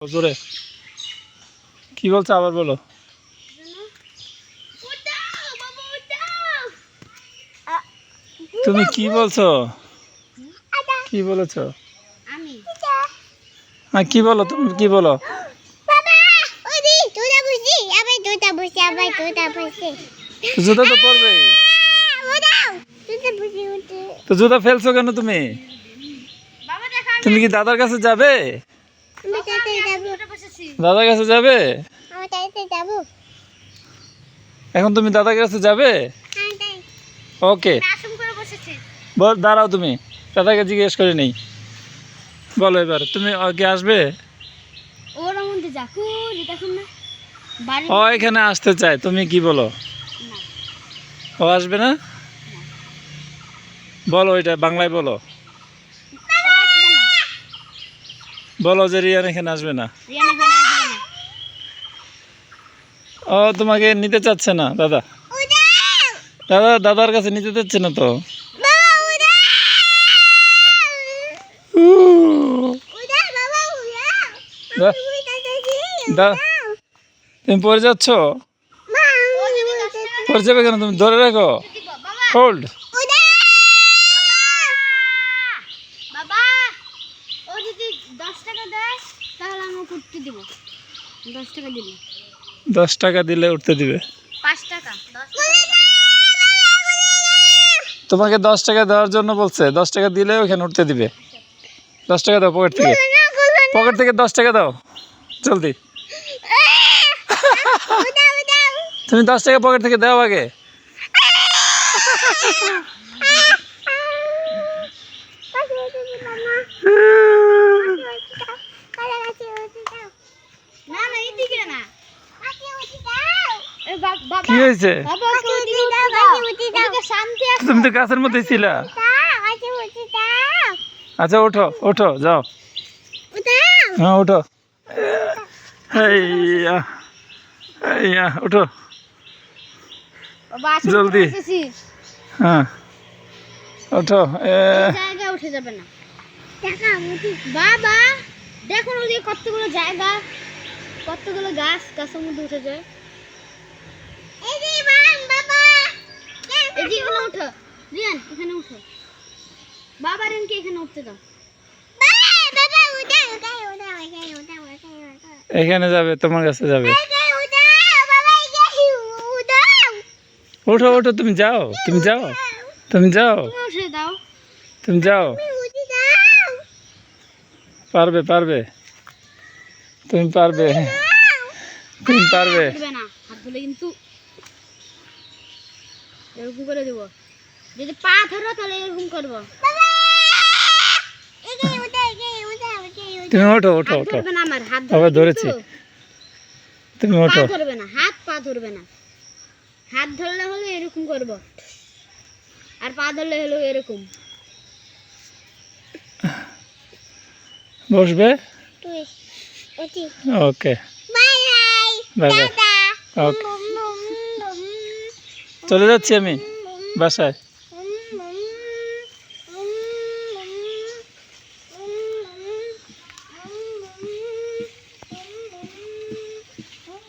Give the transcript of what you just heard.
জোরে কি বলছো আবার বলো। তুমি কি বলছো? কি বলেছো? হ্যাঁ কি বলো, তুমি কি বলো? জুতা তো পরবে, তো জুতা ফেলছো কেন তুমি? তুমি কি দাদার কাছে যাবে? দাদার কাছে যাবে? এখন তুমি দাদার কাছে যাবে? ওকে দাঁড়াও, তুমি দাদাকে জিজ্ঞেস করে নেই। বলো এবার তুমি কি আসবে? ও এখানে আসতে চায়, তুমি কি বলো? ও আসবে না? বলো এটা বাংলায় বলো, বলো যে রিয়ান এখানে আসবে না। ও তোমাকে নিতে চাচ্ছে না দাদা, দাদার কাছে নিতে চাচ্ছে না তো। তুমি পড়ে যাচ্ছ, পড়ে যাবে কেন? তুমি ধরে রাখো, হোল্ড। $10 দিলে উঠতে দিবে। তোমাকে $10 দেওয়ার জন্য বলছে, $10 দিলে ওখানে উঠতে দিবে। $10 দাও পকেট থেকে, পকেট থেকে $10 দাও জলদি। তুমি $10 পকেট থেকে দাও আগে। কি হয়েছে? তুমি তো গাছের মধ্যে ছিলা। আচ্ছা ওঠো ওঠো, যাও, হ্যাঁ ওঠো, ওঠো জলদি, হ্যাঁ ওঠো। উঠে যাবে না বাবা, দেখুন ওদিকে কতগুলো জায়গা, কতগুলো গাছ, গাছের মধ্যে উঠে যায়। এখানে উঠো রিয়ান, এখানে উঠো বাবা, রিয়ানকে এখানে উঠতে দাও। এখানে যাবে, তোমার কাছে যাবে। ওঠো ওঠো, তুমি যাও, তুমি যাও, তুমি যাও, তুমি যাও, পারবে পারবে, তুমি পারবে, তুমি পারবে। কিন্তু এরকম করে দেবো, যদি পা ধরো তাহলে এরকম করবো। তুমি ওঠো ওঠো ওঠো, আমার হাত আবার ধরেছি, তুমি ওঠো। ধরবে না, হাত পা ধরবে না, হাত ধরলে হলো এরকম করবো, আর পা ধরলে হলো এরকম। বসবে, ওকে বাই বাই, ওকে চলে যাচ্ছি আমি বাসায়।